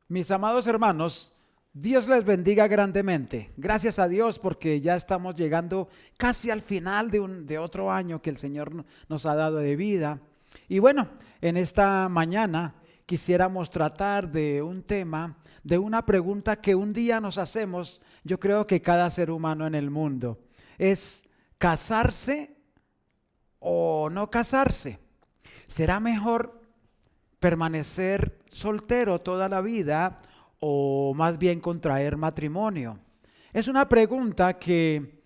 Mis amados hermanos, Dios les bendiga grandemente. Gracias a Dios porque ya estamos llegando casi al final de otro año que el Señor nos ha dado de vida. Y bueno, en esta mañana quisiéramos tratar de un tema, de una pregunta que un día nos hacemos, yo creo que cada ser humano en el mundo, es ¿casarse o no casarse? ¿Será mejor permanecer soltero toda la vida o más bien contraer matrimonio? Es una pregunta que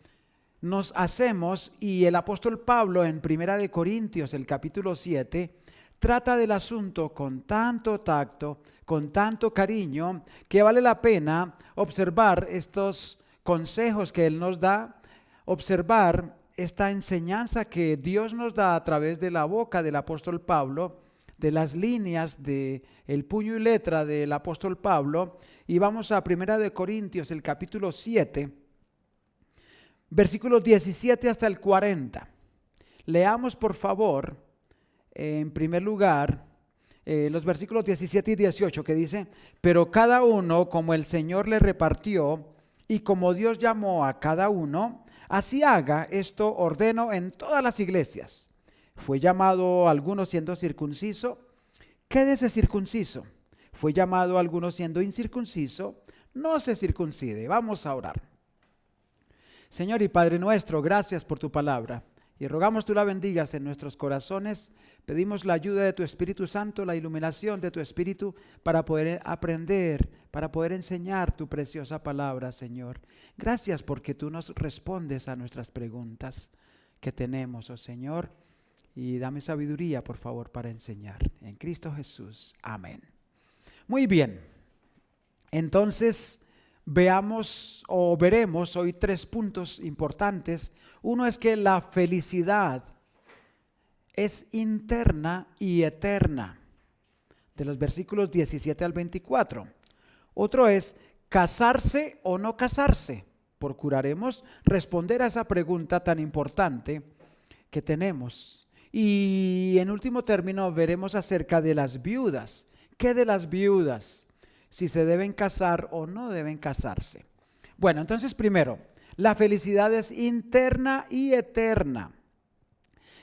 nos hacemos y el apóstol Pablo en Primera de Corintios, el capítulo 7, trata del asunto con tanto tacto, con tanto cariño, que vale la pena observar estos consejos que él nos da, observar esta enseñanza que Dios nos da a través de la boca del apóstol Pablo, de las líneas de el puño y letra del apóstol Pablo. Y vamos a Primera de Corintios, el capítulo 7, versículos 17 hasta el 40. Leamos por favor, en primer lugar, los versículos 17 y 18 que dice: pero cada uno como el Señor le repartió y como Dios llamó a cada uno, así haga. Esto ordeno en todas las iglesias. Fue llamado alguno siendo circunciso, quédese circunciso. Fue llamado alguno siendo incircunciso, no se circuncide. Vamos a orar. Señor y Padre nuestro, gracias por tu palabra y rogamos tú la bendigas en nuestros corazones. Pedimos la ayuda de tu Espíritu Santo, la iluminación de tu Espíritu para poder aprender, para poder enseñar tu preciosa palabra, Señor. Gracias porque tú nos respondes a nuestras preguntas que tenemos, oh Señor. Y dame sabiduría, por favor, para enseñar. En Cristo Jesús. Amén. Muy bien. Entonces, veamos o veremos hoy tres puntos importantes. Uno es que la felicidad es interna y eterna, de los versículos 17 al 24. Otro es casarse o no casarse. Procuraremos responder a esa pregunta tan importante que tenemos. Y en último término veremos acerca de las viudas. ¿Qué de las viudas? Si se deben casar o no deben casarse. Bueno, entonces primero, la felicidad es interna y eterna.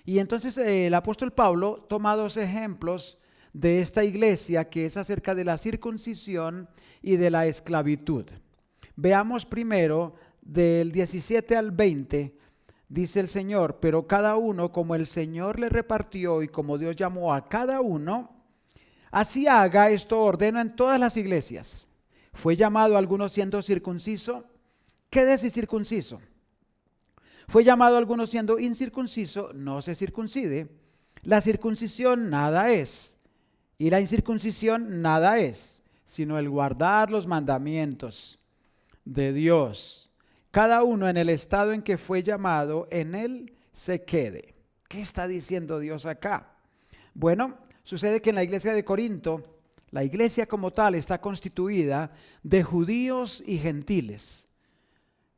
Y entonces el apóstol Pablo toma dos ejemplos de esta iglesia que es acerca de la circuncisión y de la esclavitud. Veamos primero del 17 al 20. Dice el Señor: pero cada uno como el Señor le repartió y como Dios llamó a cada uno, así haga. Esto ordeno en todas las iglesias. Fue llamado alguno siendo circunciso, quédese circunciso. Fue llamado alguno siendo incircunciso, no se circuncide. La circuncisión nada es, y la incircuncisión nada es, sino el guardar los mandamientos de Dios. Cada uno en el estado en que fue llamado, en él se quede. ¿Qué está diciendo Dios acá? Bueno, sucede que en la iglesia de Corinto, la iglesia como tal está constituida de judíos y gentiles.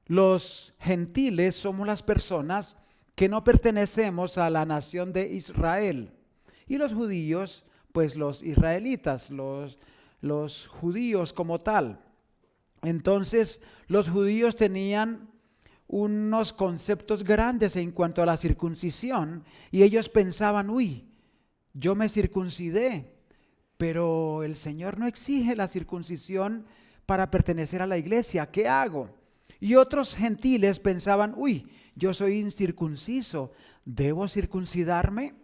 Los gentiles somos las personas que no pertenecemos a la nación de Israel. Y los judíos, pues los israelitas, los judíos como tal. Entonces, los judíos tenían unos conceptos grandes en cuanto a la circuncisión y ellos pensaban: uy, yo me circuncidé, pero el Señor no exige la circuncisión para pertenecer a la iglesia, ¿qué hago? Y otros gentiles pensaban: uy, yo soy incircunciso, ¿debo circuncidarme?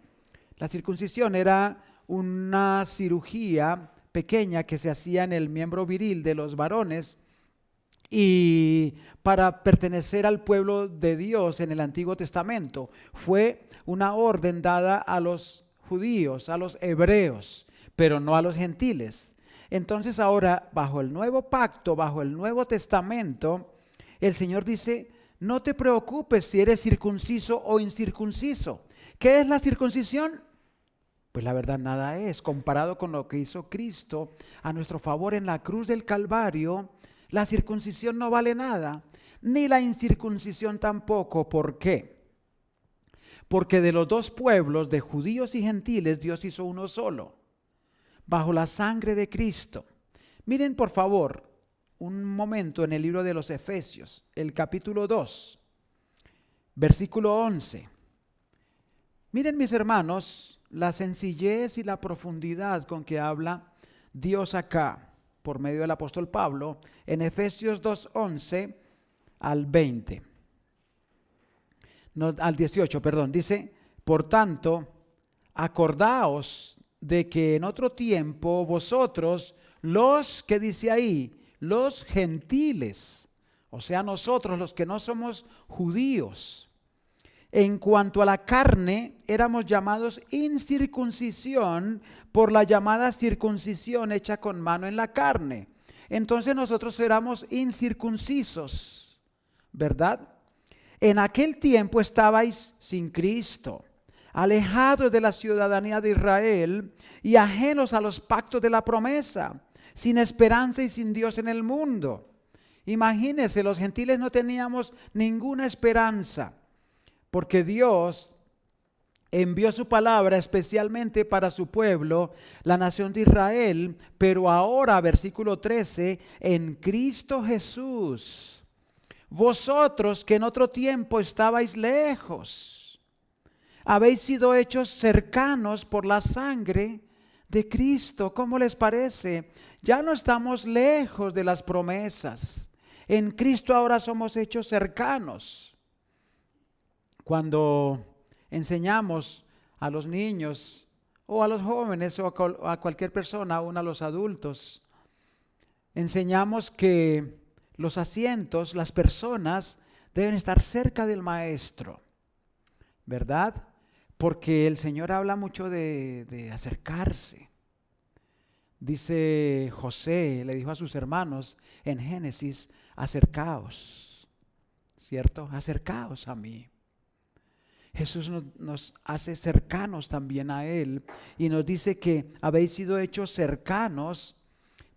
La circuncisión era una cirugía pequeña que se hacía en el miembro viril de los varones, y para pertenecer al pueblo de Dios en el Antiguo Testamento fue una orden dada a los judíos, a los hebreos, pero no a los gentiles. Entonces ahora, bajo el nuevo pacto, bajo el Nuevo Testamento, el Señor dice: no te preocupes si eres circunciso o incircunciso. ¿Qué es la circuncisión? Pues la verdad nada es, comparado con lo que hizo Cristo a nuestro favor en la cruz del Calvario. La circuncisión no vale nada, ni la incircuncisión tampoco. ¿Por qué? Porque de los dos pueblos, de judíos y gentiles, Dios hizo uno solo, bajo la sangre de Cristo. Miren por favor un momento en el libro de los Efesios, el capítulo 2, versículo 11. Miren, mis hermanos, la sencillez y la profundidad con que habla Dios acá por medio del apóstol Pablo en Efesios 2:11 al 20. No, al 18, perdón. Dice: por tanto, acordaos de que en otro tiempo vosotros, los que dice ahí, los gentiles, o sea, nosotros los que no somos judíos, en cuanto a la carne, éramos llamados incircuncisión por la llamada circuncisión hecha con mano en la carne. Entonces nosotros éramos incircuncisos, ¿verdad? En aquel tiempo estabais sin Cristo, alejados de la ciudadanía de Israel y ajenos a los pactos de la promesa, sin esperanza y sin Dios en el mundo. Imagínense, los gentiles no teníamos ninguna esperanza, porque Dios envió su palabra especialmente para su pueblo, la nación de Israel, pero ahora, versículo 13, en Cristo Jesús, vosotros que en otro tiempo estabais lejos, habéis sido hechos cercanos por la sangre de Cristo. ¿Cómo les parece? Ya no estamos lejos de las promesas. En Cristo ahora somos hechos cercanos. Cuando enseñamos a los niños o a los jóvenes o a cualquier persona, aún a los adultos, enseñamos que los asientos, las personas deben estar cerca del maestro, ¿verdad? Porque el Señor habla mucho de acercarse. Dice José, le dijo a sus hermanos en Génesis: acercaos, ¿cierto? Acercaos a mí. Jesús nos hace cercanos también a Él y nos dice que habéis sido hechos cercanos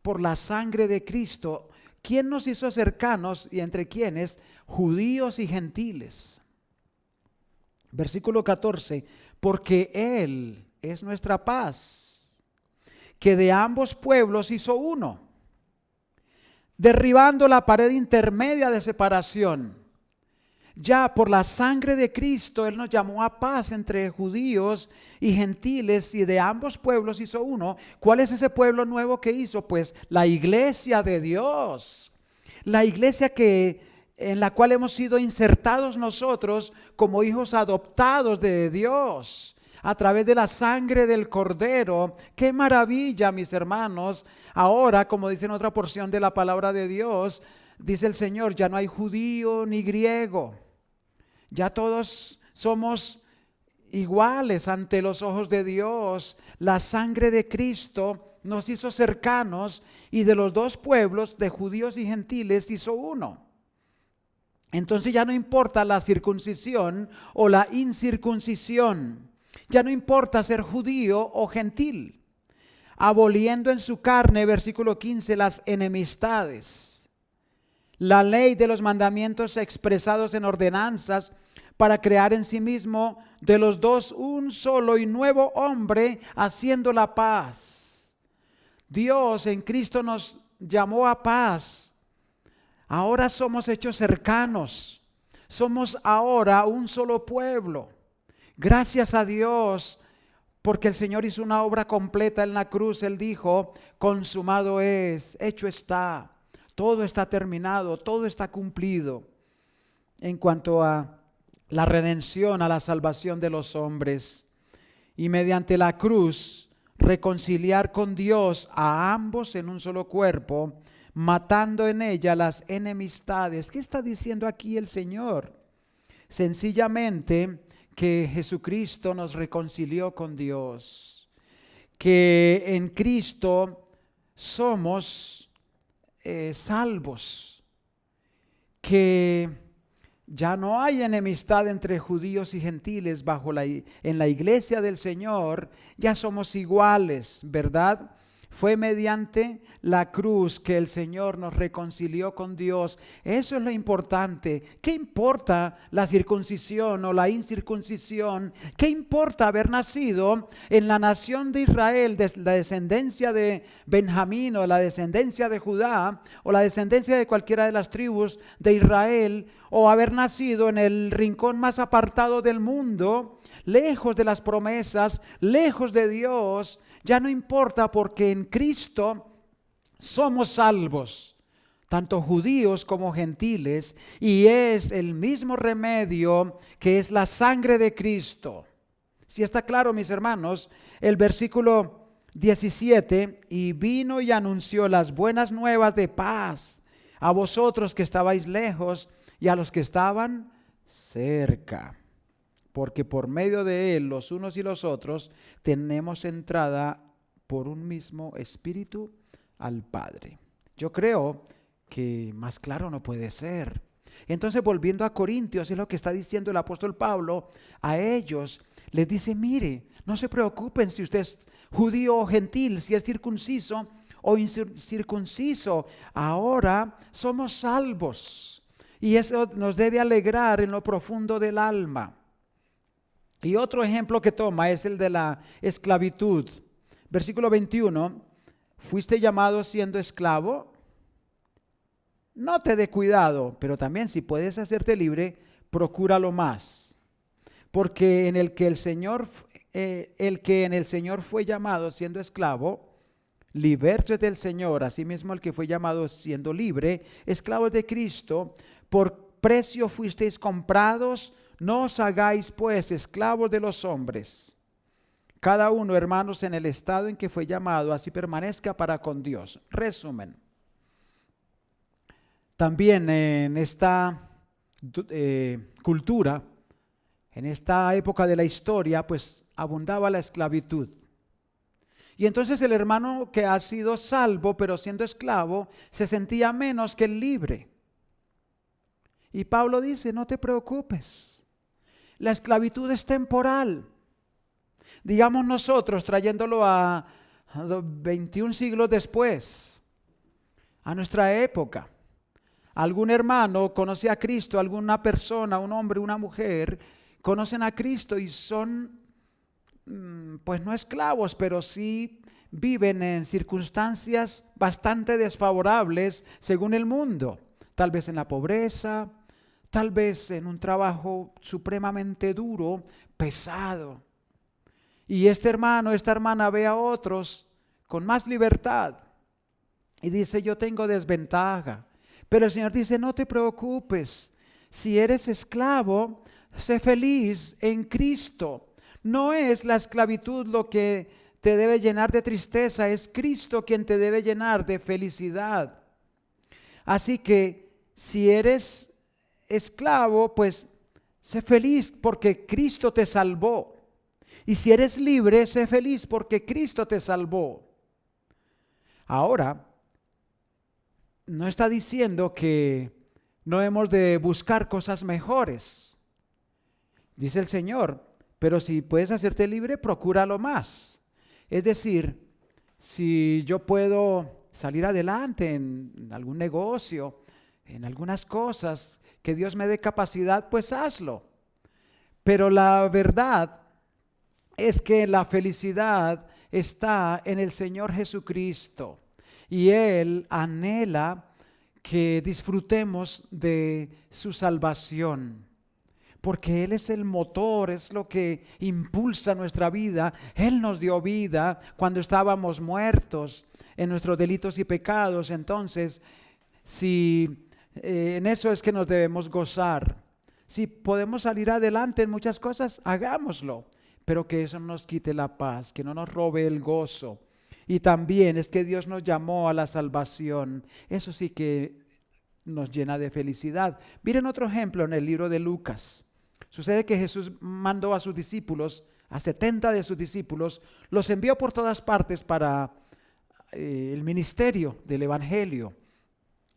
por la sangre de Cristo. ¿Quién nos hizo cercanos y entre quiénes? Judíos y gentiles. Versículo 14, porque Él es nuestra paz, que de ambos pueblos hizo uno, derribando la pared intermedia de separación. Ya por la sangre de Cristo Él nos llamó a paz entre judíos y gentiles, y de ambos pueblos hizo uno. ¿Cuál es ese pueblo nuevo que hizo? Pues la iglesia de Dios, la iglesia en la cual hemos sido insertados nosotros como hijos adoptados de Dios a través de la sangre del Cordero. ¡Qué maravilla, mis hermanos! Ahora, como dice en otra porción de la palabra de Dios, dice el Señor: ya no hay judío ni griego, ya todos somos iguales ante los ojos de Dios. La sangre de Cristo nos hizo cercanos, y de los dos pueblos, de judíos y gentiles, hizo uno. Entonces ya no importa la circuncisión o la incircuncisión, ya no importa ser judío o gentil, aboliendo en su carne, versículo 15, las enemistades. La ley de los mandamientos expresados en ordenanzas, para crear en sí mismo de los dos un solo y nuevo hombre, haciendo la paz. Dios en Cristo nos llamó a paz. Ahora somos hechos cercanos. Somos ahora un solo pueblo. Gracias a Dios, porque el Señor hizo una obra completa en la cruz. Él dijo: consumado es, hecho está. Todo está terminado, todo está cumplido en cuanto a la redención, a la salvación de los hombres. Y mediante la cruz, reconciliar con Dios a ambos en un solo cuerpo, matando en ella las enemistades. ¿Qué está diciendo aquí el Señor? Sencillamente que Jesucristo nos reconcilió con Dios, que en Cristo somos salvos, que ya no hay enemistad entre judíos y gentiles en la iglesia del Señor. Ya somos iguales, ¿verdad? Fue mediante la cruz que el Señor nos reconcilió con Dios. Eso es lo importante. ¿Qué importa la circuncisión o la incircuncisión? ¿Qué importa haber nacido en la nación de Israel, de la descendencia de Benjamín o la descendencia de Judá o la descendencia de cualquiera de las tribus de Israel, o haber nacido en el rincón más apartado del mundo, lejos de las promesas, lejos de Dios? Ya no importa, porque en Cristo somos salvos, tanto judíos como gentiles, y es el mismo remedio que es la sangre de Cristo. Si está claro, mis hermanos, el versículo 17, y vino y anunció las buenas nuevas de paz a vosotros que estabais lejos y a los que estaban cerca, porque por medio de él los unos y los otros tenemos entrada por un mismo espíritu al Padre. Yo creo que más claro no puede ser. Entonces, volviendo a Corintios, es lo que está diciendo el apóstol Pablo a ellos. Les dice: mire, no se preocupen si usted es judío o gentil, si es circunciso o incircunciso. Ahora somos salvos, y eso nos debe alegrar en lo profundo del alma. Y otro ejemplo que toma es el de la esclavitud. Versículo 21, fuiste llamado siendo esclavo, no te dé cuidado, pero también si puedes hacerte libre, procúralo más. Porque el que en el Señor fue llamado siendo esclavo, liberto del Señor. Asimismo, el que fue llamado siendo libre, esclavo de Cristo, por precio fuisteis comprados. No os hagáis pues esclavos de los hombres. Cada uno, hermanos, en el estado en que fue llamado, así permanezca para con Dios. Resumen. También en esta cultura, en esta época de la historia, pues abundaba la esclavitud. Y entonces el hermano que ha sido salvo, pero siendo esclavo, se sentía menos que el libre. Y Pablo dice: no te preocupes. La esclavitud es temporal. Digamos nosotros, trayéndolo a 21 siglos después, a nuestra época. Algún hermano conoce a Cristo, alguna persona, un hombre, una mujer, conocen a Cristo y son, pues no esclavos, pero sí viven en circunstancias bastante desfavorables según el mundo. Tal vez en la pobreza, tal vez en un trabajo supremamente duro, pesado. Y este hermano, esta hermana ve a otros con más libertad y dice: yo tengo desventaja. Pero el Señor dice: no te preocupes. Si eres esclavo, sé feliz en Cristo. No es la esclavitud lo que te debe llenar de tristeza, es Cristo quien te debe llenar de felicidad. Así que si eres esclavo, pues sé feliz porque Cristo te salvó. Y si eres libre, sé feliz porque Cristo te salvó. Ahora, no está diciendo que no hemos de buscar cosas mejores. Dice el Señor: pero si puedes hacerte libre, procúralo más. Es decir, si yo puedo salir adelante en algún negocio, en algunas cosas, que Dios me dé capacidad, pues hazlo. Pero la verdad es que la felicidad está en el Señor Jesucristo, y Él anhela que disfrutemos de su salvación, porque Él es el motor, es lo que impulsa nuestra vida. Él nos dio vida cuando estábamos muertos en nuestros delitos y pecados. Entonces, si en eso es que nos debemos gozar. Si podemos salir adelante en muchas cosas, hagámoslo, pero que eso no nos quite la paz, que no nos robe el gozo. Y también es que Dios nos llamó a la salvación. Eso sí que nos llena de felicidad. Miren otro ejemplo en el libro de Lucas. Sucede que Jesús mandó a sus discípulos, a 70 de sus discípulos, los envió por todas partes para el ministerio del evangelio,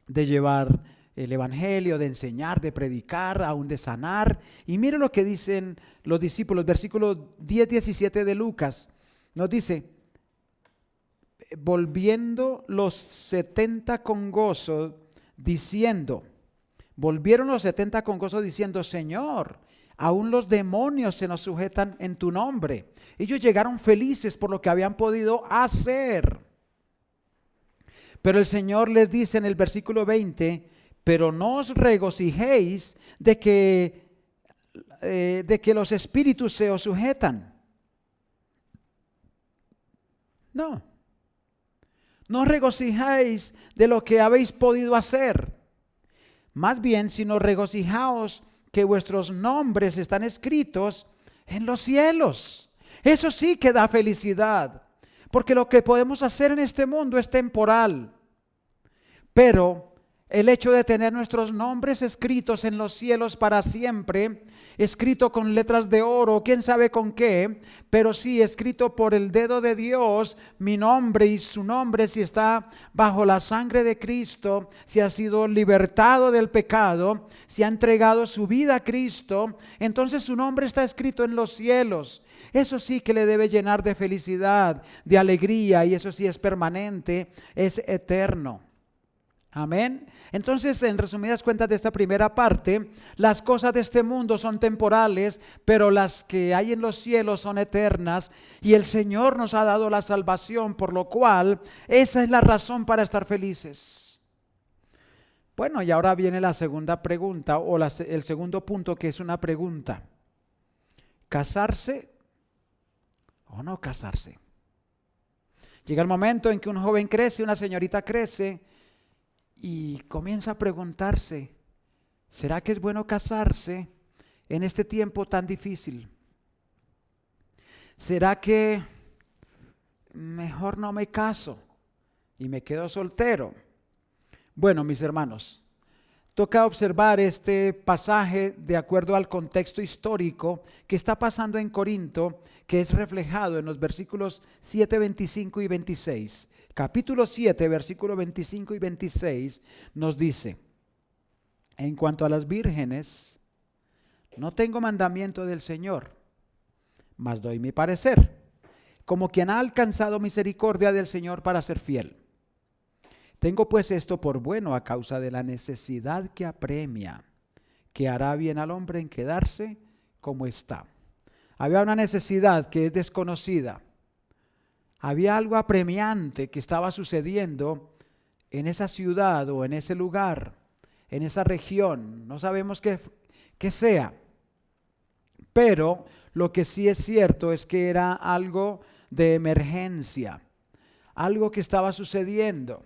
de llevar el evangelio, de enseñar, de predicar, aún de sanar. Y miren lo que dicen los discípulos, versículos 10-17 de Lucas. Nos dice: volviendo los 70 con gozo, diciendo, volvieron los 70 con gozo diciendo, Señor, aún los demonios se nos sujetan en tu nombre. Ellos llegaron felices por lo que habían podido hacer. Pero el Señor les dice en el versículo 20, pero no os regocijéis de que los espíritus se os sujetan. No. No os regocijáis de lo que habéis podido hacer. Más bien, sino regocijaos que vuestros nombres están escritos en los cielos. Eso sí que da felicidad, porque lo que podemos hacer en este mundo es temporal. Pero el hecho de tener nuestros nombres escritos en los cielos para siempre, escrito con letras de oro, quién sabe con qué, pero sí escrito por el dedo de Dios, mi nombre y su nombre, si está bajo la sangre de Cristo, si ha sido libertado del pecado, si ha entregado su vida a Cristo, entonces su nombre está escrito en los cielos. Eso sí que le debe llenar de felicidad, de alegría, y eso sí es permanente, es eterno. Amén. Entonces, en resumidas cuentas de esta primera parte, las cosas de este mundo son temporales, pero las que hay en los cielos son eternas, y el Señor nos ha dado la salvación, por lo cual esa es la razón para estar felices. Bueno, y ahora viene la segunda pregunta, o el segundo punto, que es una pregunta: ¿casarse o no casarse? Llega el momento en que un joven crece, una señorita crece, y comienza a preguntarse, ¿será que es bueno casarse en este tiempo tan difícil? ¿Será que mejor no me caso y me quedo soltero? Bueno, mis hermanos, toca observar este pasaje de acuerdo al contexto histórico que está pasando en Corinto, que es reflejado en los versículos 7, 25 y 26. Capítulo 7, versículo 25 y 26 nos dice: en cuanto a las vírgenes, no tengo mandamiento del Señor, mas doy mi parecer, como quien ha alcanzado misericordia del Señor para ser fiel. Tengo pues esto por bueno a causa de la necesidad que apremia, que hará bien al hombre en quedarse como está. Había una necesidad que es desconocida. Había algo apremiante que estaba sucediendo en esa ciudad o en ese lugar, en esa región. No sabemos qué sea, pero lo que sí es cierto es que era algo de emergencia, algo que estaba sucediendo.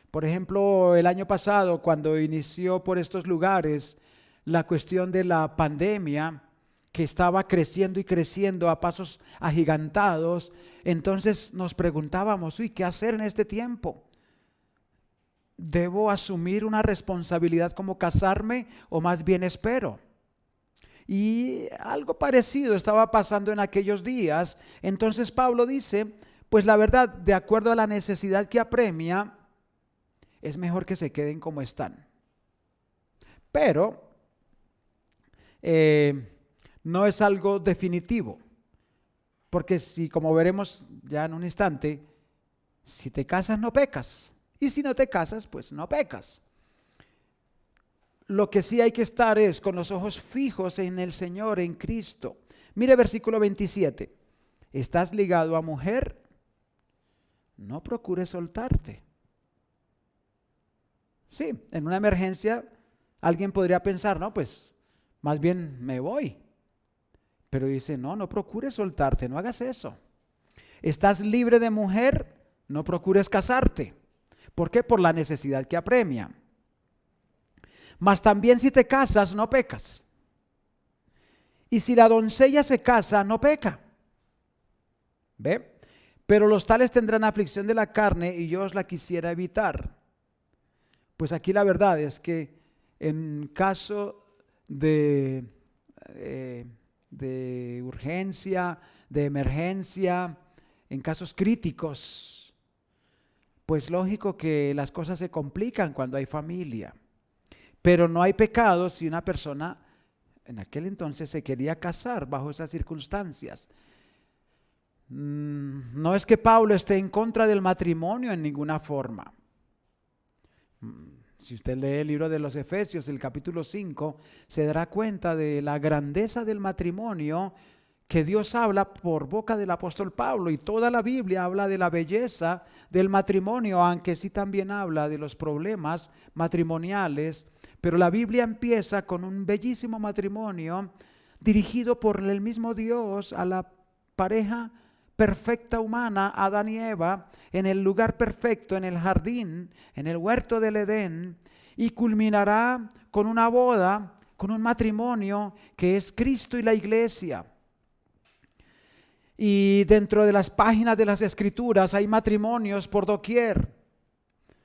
Por ejemplo, el año pasado, cuando inició por estos lugares la cuestión de la pandemia, que estaba creciendo y creciendo a pasos agigantados, entonces nos preguntábamos, ¿qué hacer en este tiempo? ¿Debo asumir una responsabilidad como casarme o más bien espero? Y algo parecido estaba pasando en aquellos días. Entonces Pablo dice, pues la verdad, de acuerdo a la necesidad que apremia, es mejor que se queden como están. Pero no es algo definitivo, porque si, como veremos ya en un instante, si te casas no pecas, y si no te casas pues no pecas. Lo que sí hay que estar es con los ojos fijos en el Señor, en Cristo. Mire versículo 27, ¿estás ligado a mujer? No procures soltarte. Sí, en una emergencia alguien podría pensar, no, pues más bien me voy. Pero dice, no procures soltarte, no hagas eso. ¿Estás libre de mujer? No procures casarte. ¿Por qué? Por la necesidad que apremia. Mas también si te casas, no pecas. Y si la doncella se casa, no peca. ¿Ve? Pero los tales tendrán aflicción de la carne y yo os la quisiera evitar. Pues aquí la verdad es que en caso de urgencia, de emergencia, en casos críticos, pues lógico que las cosas se complican cuando hay familia. Pero no hay pecado si una persona en aquel entonces se quería casar bajo esas circunstancias. No es que Pablo esté en contra del matrimonio en ninguna forma. Si usted lee el libro de los Efesios, el capítulo 5, se dará cuenta de la grandeza del matrimonio que Dios habla por boca del apóstol Pablo, y toda la Biblia habla de la belleza del matrimonio, aunque sí también habla de los problemas matrimoniales, pero la Biblia empieza con un bellísimo matrimonio dirigido por el mismo Dios a la pareja perfecta humana, Adán y Eva, en el lugar perfecto, en el jardín, en el huerto del Edén, y culminará con una boda, con un matrimonio que es Cristo y la iglesia. Y dentro de las páginas de las Escrituras hay matrimonios por doquier,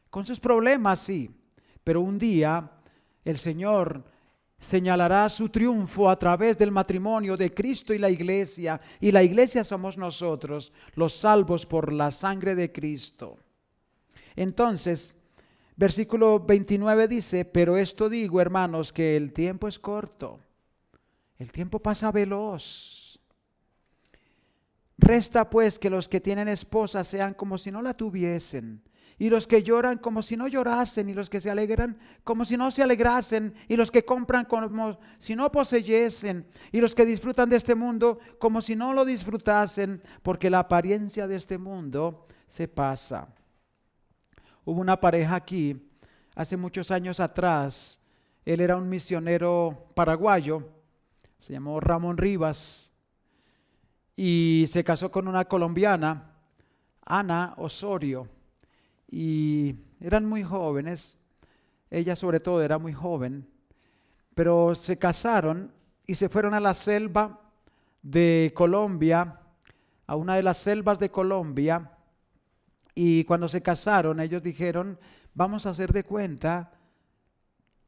con sus problemas, sí, pero un día el Señor señalará su triunfo a través del matrimonio de Cristo y la iglesia somos nosotros, los salvos por la sangre de Cristo. Entonces, versículo 29 dice: pero esto digo, hermanos, que el tiempo es corto, el tiempo pasa veloz. Resta pues que los que tienen esposa sean como si no la tuviesen, y los que lloran como si no llorasen, y los que se alegran como si no se alegrasen, y los que compran como si no poseyesen, y los que disfrutan de este mundo como si no lo disfrutasen, porque la apariencia de este mundo se pasa. Hubo una pareja aquí hace muchos años atrás. Él era un misionero paraguayo, se llamó Ramón Rivas, y se casó con una colombiana, Ana Osorio, y eran muy jóvenes. Ella sobre todo era muy joven, pero se casaron y se fueron a la selva de Colombia, a una de las selvas de Colombia, y cuando se casaron ellos dijeron: vamos a hacer de cuenta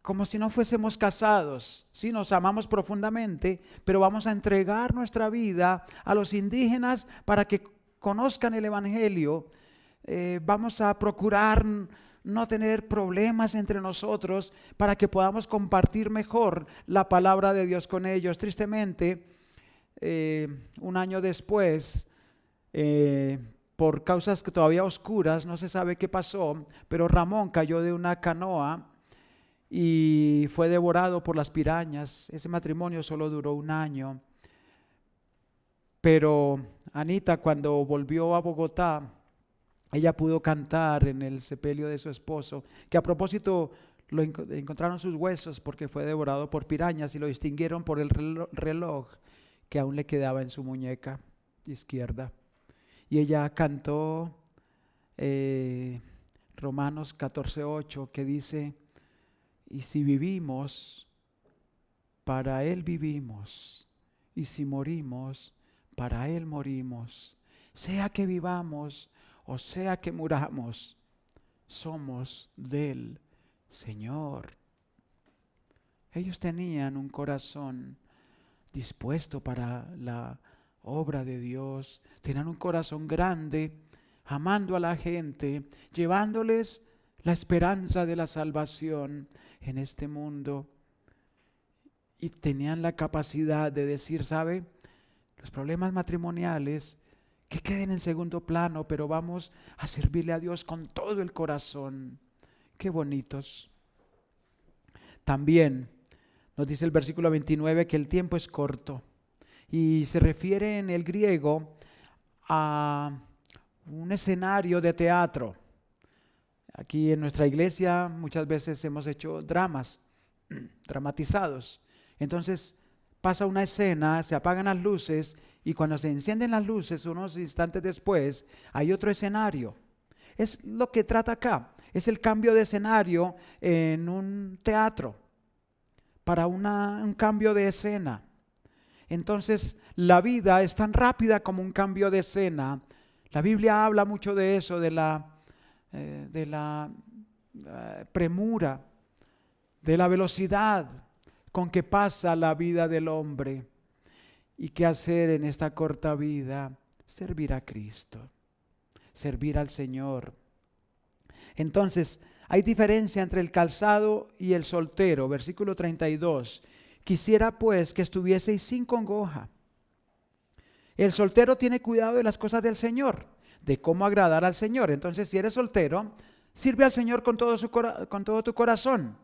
como si no fuésemos casados. Sí, nos amamos profundamente, pero vamos a entregar nuestra vida a los indígenas para que conozcan el evangelio. Vamos a procurar no tener problemas entre nosotros para que podamos compartir mejor la palabra de Dios con ellos. Tristemente, un año después, por causas que todavía oscuras, no se sabe qué pasó, pero Ramón cayó de una canoa y fue devorado por las pirañas. Ese matrimonio solo duró un año. Pero Anita, cuando volvió a Bogotá, ella pudo cantar en el sepelio de su esposo, que a propósito encontraron sus huesos porque fue devorado por pirañas, y lo distinguieron por el reloj que aún le quedaba en su muñeca izquierda. Y ella cantó Romanos 14:8, que dice: y si vivimos, para Él vivimos, y si morimos, para Él morimos. Sea que vivamos o sea que muramos, somos del Señor. Ellos tenían un corazón dispuesto para la obra de Dios, tenían un corazón grande, amando a la gente, llevándoles la esperanza de la salvación en este mundo. Y tenían la capacidad de decir: ¿sabe? Los problemas matrimoniales que queden en segundo plano, pero vamos a servirle a Dios con todo el corazón. Qué bonitos. También nos dice el versículo 29 que el tiempo es corto, y se refiere en el griego a un escenario de teatro. Aquí en nuestra iglesia muchas veces hemos hecho dramas, dramatizados. Entonces pasa una escena, se apagan las luces, y cuando se encienden las luces, unos instantes después, hay otro escenario. Es lo que trata acá, es el cambio de escenario en un teatro, para un cambio de escena. Entonces la vida es tan rápida como un cambio de escena. La Biblia habla mucho de eso, de la premura, de la velocidad con que pasa la vida del hombre. ¿Y qué hacer en esta corta vida? Servir a Cristo, servir al Señor. Entonces, hay diferencia entre el casado y el soltero. Versículo 32. Quisiera pues que estuvieseis sin congoja. El soltero tiene cuidado de las cosas del Señor, de cómo agradar al Señor. Entonces, si eres soltero, sirve al Señor con todo tu corazón.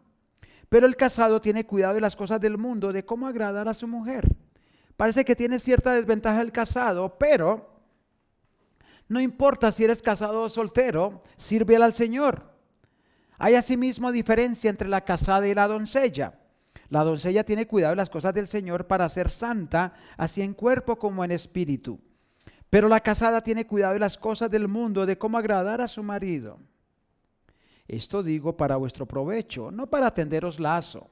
Pero el casado tiene cuidado de las cosas del mundo, de cómo agradar a su mujer. Parece que tiene cierta desventaja el casado, pero no importa si eres casado o soltero, sírvele al Señor. Hay asimismo diferencia entre la casada y la doncella. La doncella tiene cuidado de las cosas del Señor para ser santa, así en cuerpo como en espíritu. Pero la casada tiene cuidado de las cosas del mundo, de cómo agradar a su marido. Esto digo para vuestro provecho, no para tenderos lazo,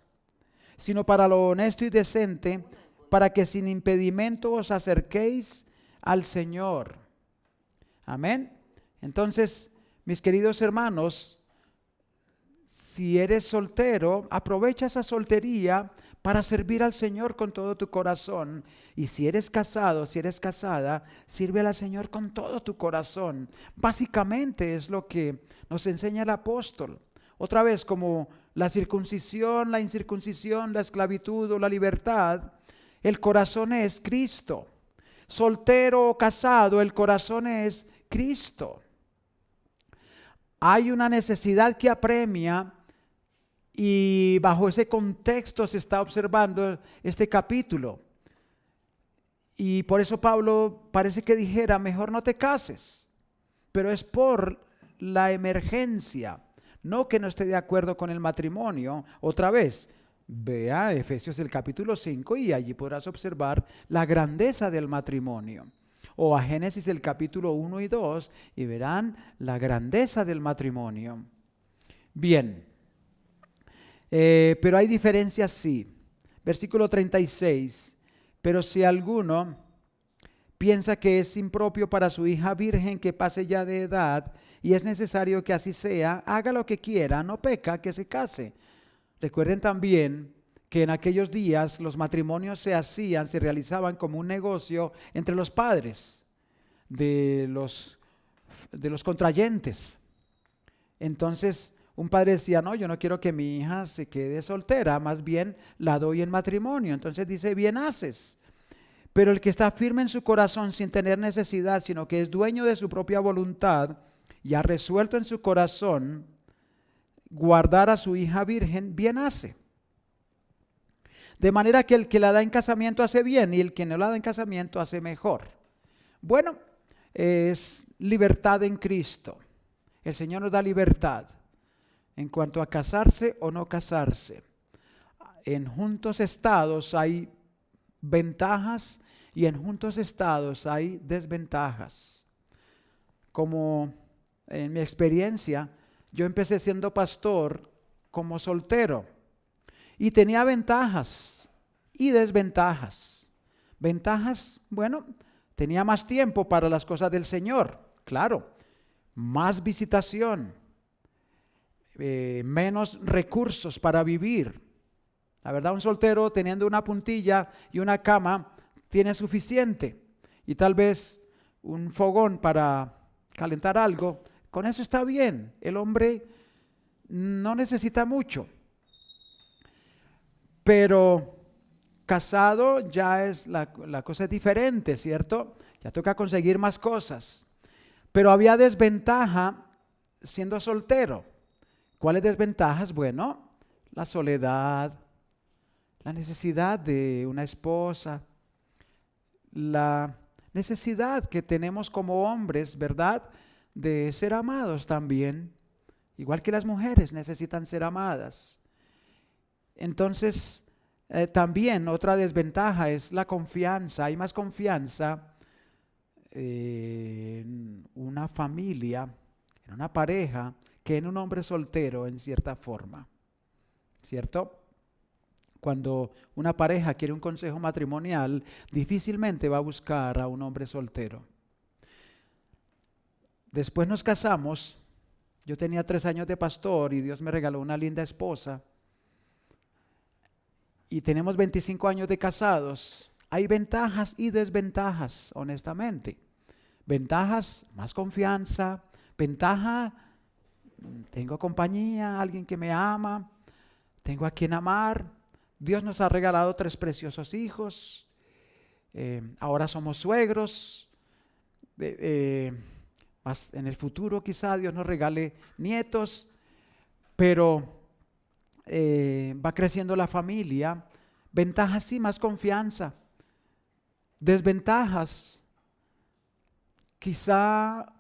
sino para lo honesto y decente, para que sin impedimento os acerquéis al Señor. Amén. Entonces, mis queridos hermanos, si eres soltero, aprovecha esa soltería para servir al Señor con todo tu corazón. Y si eres casado, si eres casada, sirve al Señor con todo tu corazón. Básicamente es lo que nos enseña el apóstol. Otra vez, como la circuncisión, la incircuncisión, la esclavitud o la libertad, el corazón es Cristo. Soltero o casado, el corazón es Cristo. Hay una necesidad que apremia y bajo ese contexto se está observando este capítulo. Y por eso Pablo parece que dijera, mejor no te cases, pero es por la emergencia, no que no esté de acuerdo con el matrimonio. Otra vez, vea Efesios el capítulo 5 y allí podrás observar la grandeza del matrimonio. O a Génesis el capítulo 1 y 2 y verán la grandeza del matrimonio. Bien, pero hay diferencias sí. Versículo 36, pero si alguno piensa que es impropio para su hija virgen que pase ya de edad y es necesario que así sea, haga lo que quiera, no peca que se case. Recuerden también que en aquellos días los matrimonios se realizaban como un negocio entre los padres de los contrayentes. Entonces, un padre decía, no, yo no quiero que mi hija se quede soltera, más bien la doy en matrimonio. Entonces dice, bien haces. Pero el que está firme en su corazón sin tener necesidad, sino que es dueño de su propia voluntad y ha resuelto en su corazón guardar a su hija virgen, bien hace. De manera que el que la da en casamiento hace bien y el que no la da en casamiento hace mejor. Bueno, es libertad en Cristo. El Señor nos da libertad en cuanto a casarse o no casarse. En juntos estados hay ventajas y en juntos estados hay desventajas. Como en mi experiencia, yo empecé siendo pastor como soltero y tenía ventajas y desventajas. Ventajas, bueno, tenía más tiempo para las cosas del Señor, claro, más visitación, menos recursos para vivir. La verdad, un soltero teniendo una puntilla y una cama tiene suficiente y tal vez un fogón para calentar algo, con eso está bien. El hombre no necesita mucho. Pero casado ya es la cosa es diferente, ¿cierto? Ya toca conseguir más cosas. Pero había desventaja siendo soltero. ¿Cuáles desventajas? Bueno, la soledad, la necesidad de una esposa, la necesidad que tenemos como hombres, ¿verdad?, de ser amados también, igual que las mujeres necesitan ser amadas. Entonces, también otra desventaja es la confianza. Hay más confianza en una familia, en una pareja, que en un hombre soltero en cierta forma, ¿cierto? Cuando una pareja quiere un consejo matrimonial, difícilmente va a buscar a un hombre soltero. Después nos casamos. Yo tenía 3 años de pastor y Dios me regaló una linda esposa. Y tenemos 25 años de casados. Hay ventajas y desventajas, honestamente. Ventajas, más confianza. Ventaja, tengo compañía, alguien que me ama. Tengo a quien amar. Dios nos ha regalado 3 preciosos hijos. ahora somos suegros, más en el futuro quizá Dios nos regale nietos, pero va creciendo la familia. Ventajas sí, más confianza. Desventajas quizá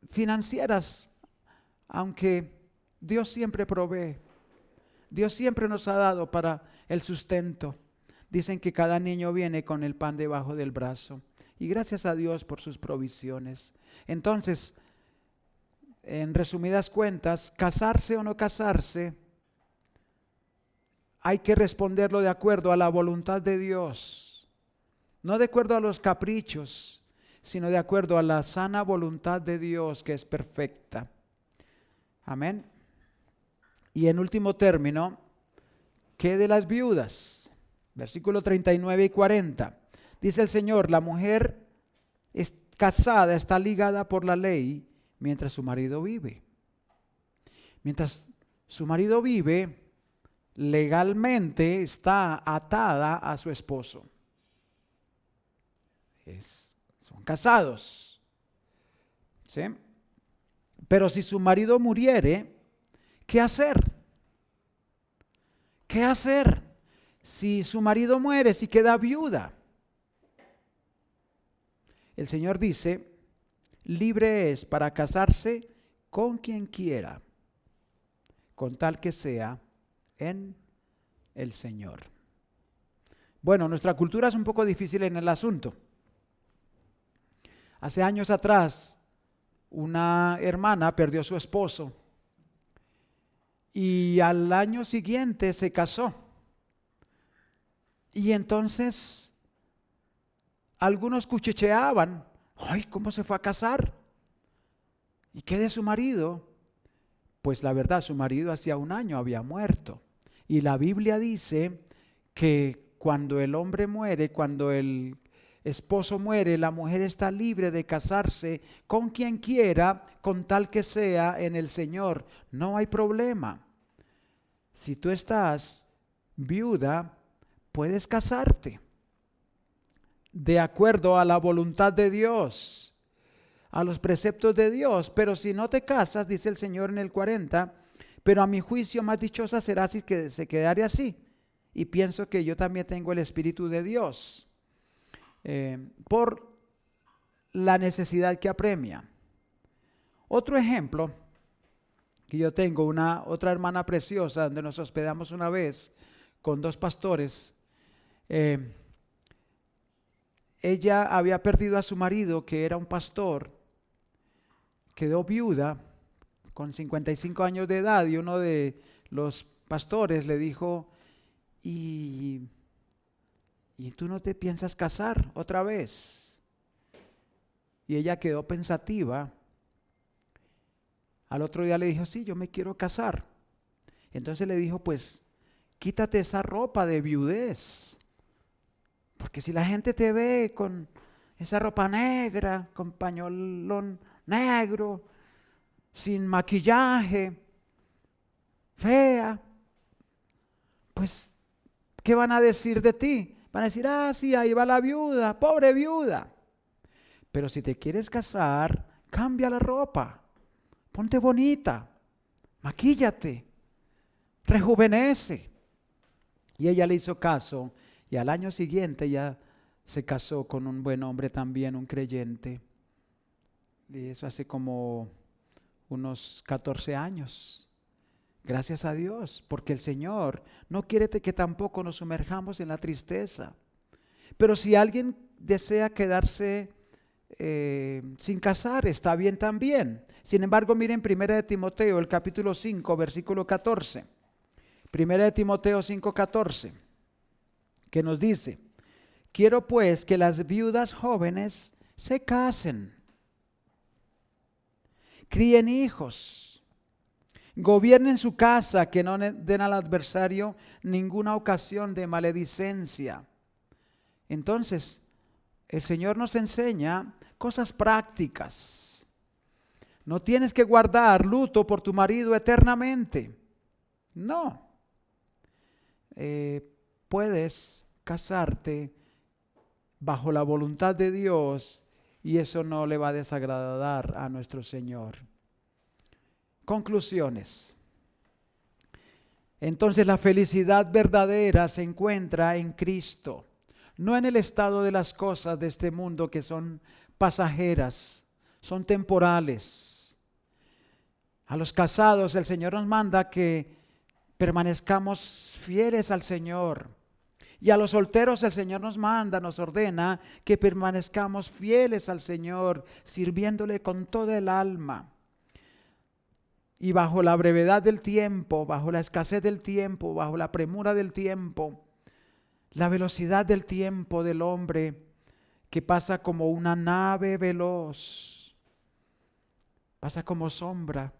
financieras, aunque Dios siempre provee. Dios siempre nos ha dado para el sustento. Dicen que cada niño viene con el pan debajo del brazo. Y gracias a Dios por sus provisiones. Entonces, en resumidas cuentas, casarse o no casarse, hay que responderlo de acuerdo a la voluntad de Dios. No de acuerdo a los caprichos, sino de acuerdo a la sana voluntad de Dios, que es perfecta. Amén. Y en último término, ¿qué de las viudas? Versículo 39 y 40. Dice el Señor, la mujer casada está ligada por la ley mientras su marido vive. Mientras su marido vive, legalmente está atada a su esposo. Son casados. ¿Sí? Pero si su marido muriere, ¿qué hacer? ¿Qué hacer? Si su marido muere, si queda viuda. El Señor dice, libre es para casarse con quien quiera, con tal que sea en el Señor. Bueno, nuestra cultura es un poco difícil en el asunto. Hace años atrás, una hermana perdió a su esposo y al año siguiente se casó. Y entonces algunos cuchicheaban, ¡ay, cómo se fue a casar! ¿Y qué de su marido? Pues la verdad, su marido hacía un año había muerto. Y la Biblia dice que cuando el hombre muere, cuando el esposo muere, la mujer está libre de casarse con quien quiera, con tal que sea en el Señor. No hay problema. Si tú estás viuda, puedes casarte de acuerdo a la voluntad de Dios, a los preceptos de Dios. Pero si no te casas, dice el Señor en el 40, pero a mi juicio más dichosa será si que se quedare así. Y pienso que yo también tengo el Espíritu de Dios, por la necesidad que apremia. Otro ejemplo, que yo tengo otra hermana preciosa donde nos hospedamos una vez con dos pastores. Ella había perdido a su marido, que era un pastor, quedó viuda con 55 años de edad, y uno de los pastores le dijo, ¿y tú no te piensas casar otra vez? Y ella quedó pensativa. Al otro día le dijo, sí, yo me quiero casar. Entonces le dijo, pues, quítate esa ropa de viudez. Porque si la gente te ve con esa ropa negra, con pañolón negro, sin maquillaje, fea, pues, ¿qué van a decir de ti? Van a decir, ah, sí, ahí va la viuda, pobre viuda. Pero si te quieres casar, cambia la ropa, ponte bonita, maquíllate, rejuvenece. Y ella le hizo caso, y al año siguiente ya se casó con un buen hombre también, un creyente. Y eso hace como unos 14 años. Gracias a Dios, porque el Señor no quiere que tampoco nos sumerjamos en la tristeza. Pero si alguien desea quedarse sin casar, está bien también. Sin embargo, miren 1 de Timoteo, el capítulo 5, versículo 14. 1 de Timoteo 5, 14, que nos dice, quiero pues que las viudas jóvenes se casen, críen hijos, gobiernen su casa, que no den al adversario ninguna ocasión de maledicencia. Entonces, el Señor nos enseña cosas prácticas. No tienes que guardar luto por tu marido eternamente. No. Puedes casarte bajo la voluntad de Dios, y eso no le va a desagradar a nuestro Señor. Conclusiones. Entonces la felicidad verdadera se encuentra en Cristo, no en el estado de las cosas de este mundo que son pasajeras, son temporales. A los casados el Señor nos manda que permanezcamos fieles al Señor. Y a los solteros el Señor nos manda, nos ordena que permanezcamos fieles al Señor, sirviéndole con toda el alma. Y bajo la brevedad del tiempo, bajo la escasez del tiempo, bajo la premura del tiempo, la velocidad del tiempo del hombre que pasa como una nave veloz, pasa como sombra.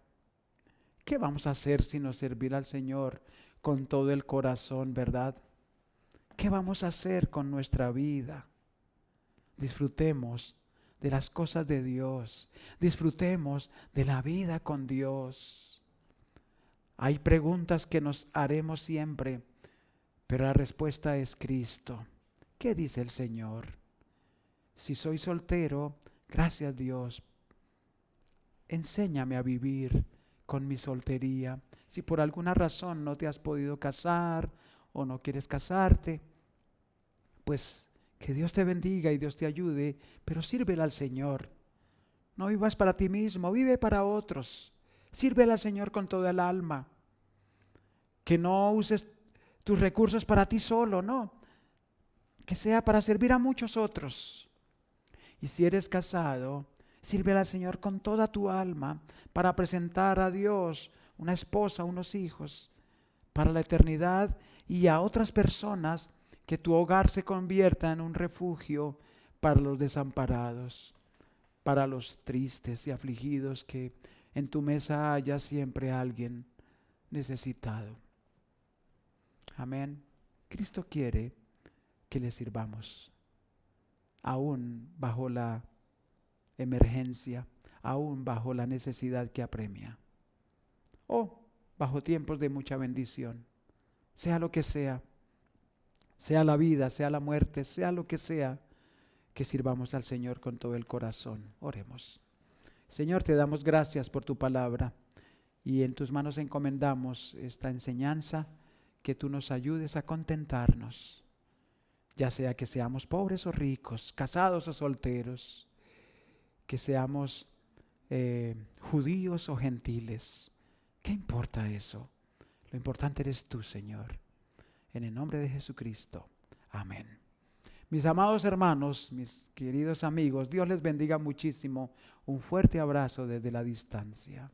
¿Qué vamos a hacer sino servir al Señor con todo el corazón, verdad? ¿Qué vamos a hacer con nuestra vida? Disfrutemos de las cosas de Dios. Disfrutemos de la vida con Dios. Hay preguntas que nos haremos siempre, pero la respuesta es Cristo. ¿Qué dice el Señor? Si soy soltero, gracias Dios, enséñame a vivir con mi soltería. Si por alguna razón no te has podido casar o no quieres casarte, pues que Dios te bendiga y Dios te ayude, pero sírvele al Señor. No vivas para ti mismo, vive para otros. Sírvele al Señor con toda el alma. Que no uses tus recursos para ti solo, no. Que sea para servir a muchos otros. Y si eres casado, sírvele al Señor con toda tu alma para presentar a Dios una esposa, unos hijos, para la eternidad, y a otras personas, que tu hogar se convierta en un refugio para los desamparados, para los tristes y afligidos, que en tu mesa haya siempre alguien necesitado. Amén. Cristo quiere que le sirvamos, aún bajo la emergencia, aún bajo la necesidad que apremia, o bajo tiempos de mucha bendición, sea lo que sea la vida, sea la muerte, sea lo que sea, que sirvamos al Señor con todo el corazón. Oremos. Señor, te damos gracias por tu palabra y en tus manos encomendamos esta enseñanza, que tú nos ayudes a contentarnos, ya sea que seamos pobres o ricos, casados o solteros, que seamos judíos o gentiles. ¿Qué importa eso? Lo importante eres tú, Señor. En el nombre de Jesucristo. Amén. Mis amados hermanos, mis queridos amigos, Dios les bendiga muchísimo. Un fuerte abrazo desde la distancia.